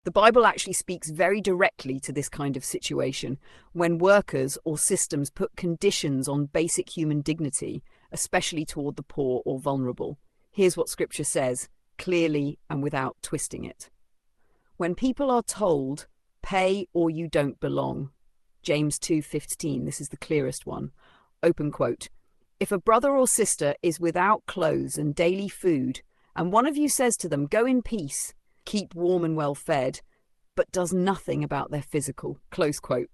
The Bible actually speaks very directly to this kind of situation when workers or systems put conditions on basic human dignity, especially toward the poor or vulnerable. Here's what Scripture says, clearly and without twisting it. When people are told, pay or you don't belong, James 2:15, this is the clearest one, open quote, if a brother or sister is without clothes and daily food, and one of you says to them, go in peace, keep warm and well fed, but does nothing about their physical, close quote.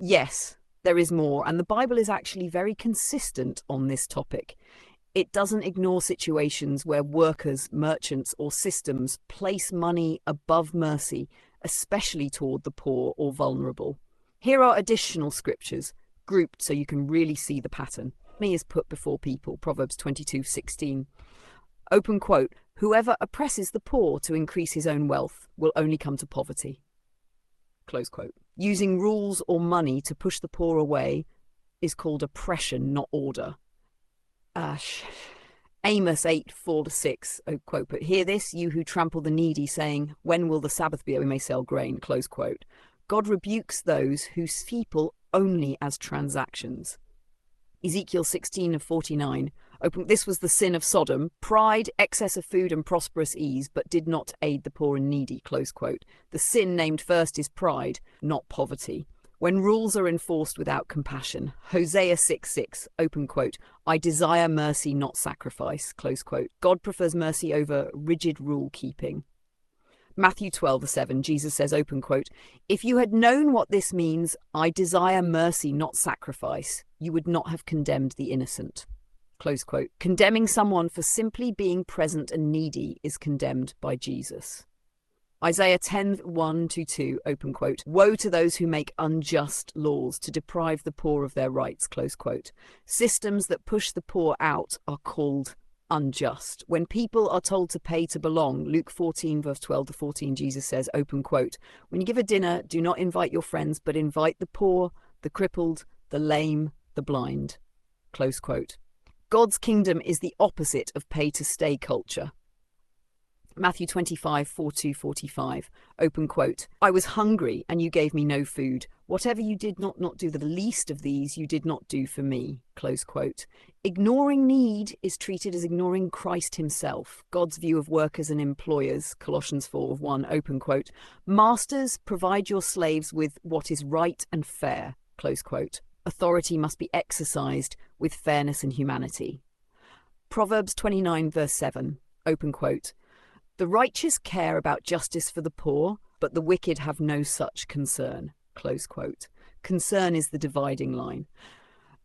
Yes, there is more, and the Bible is actually very consistent on this topic. It doesn't ignore situations where workers, merchants, or systems place money above mercy, especially toward the poor or vulnerable. Here are additional scriptures, grouped so you can really see the pattern. Money is put before people, Proverbs 22:16. Open quote, whoever oppresses the poor to increase his own wealth will only come to poverty. Close quote. Using rules or money to push the poor away is called oppression, not order. Amos 8:4-6, quote, but hear this, you who trample the needy, saying, when will the Sabbath be that we may sell grain, close quote. God rebukes those who see people only as transactions. Ezekiel 16:49, this was the sin of Sodom, pride, excess of food and prosperous ease, but did not aid the poor and needy, close quote. The sin named first is pride, not poverty. When rules are enforced without compassion, Hosea 6:6, open quote, I desire mercy, not sacrifice, close quote. God prefers mercy over rigid rule keeping. Matthew 12:7, Jesus says, open quote, if you had known what this means, I desire mercy, not sacrifice, you would not have condemned the innocent. Close quote. Condemning someone for simply being present and needy is condemned by Jesus. Isaiah 10:1-2, open quote, woe to those who make unjust laws to deprive the poor of their rights, close quote. Systems that push the poor out are called unjust. When people are told to pay to belong, Luke 14:12-14, Jesus says, open quote, when you give a dinner, do not invite your friends, but invite the poor, the crippled, the lame, the blind, close quote. God's kingdom is the opposite of pay-to-stay culture. Matthew 25:4-45, open quote, I was hungry and you gave me no food. Whatever you did not do the least of these, you did not do for me, close quote. Ignoring need is treated as ignoring Christ himself. God's view of workers and employers, Colossians 4:1, open quote, masters, provide your slaves with what is right and fair, close quote. Authority must be exercised with fairness and humanity. Proverbs 29:7, open quote, the righteous care about justice for the poor, but the wicked have no such concern, close quote. Concern is the dividing line.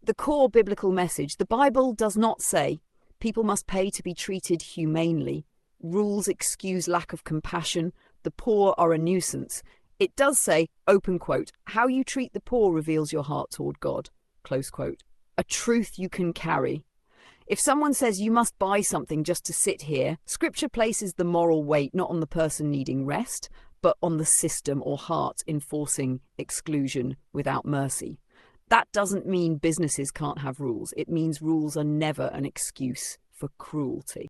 The core biblical message, the Bible does not say people must pay to be treated humanely. Rules excuse lack of compassion. The poor are a nuisance. It does say, open quote, how you treat the poor reveals your heart toward God, close quote. A truth you can carry. If someone says you must buy something just to sit here, Scripture places the moral weight not on the person needing rest, but on the system or heart enforcing exclusion without mercy. That doesn't mean businesses can't have rules. It means rules are never an excuse for cruelty.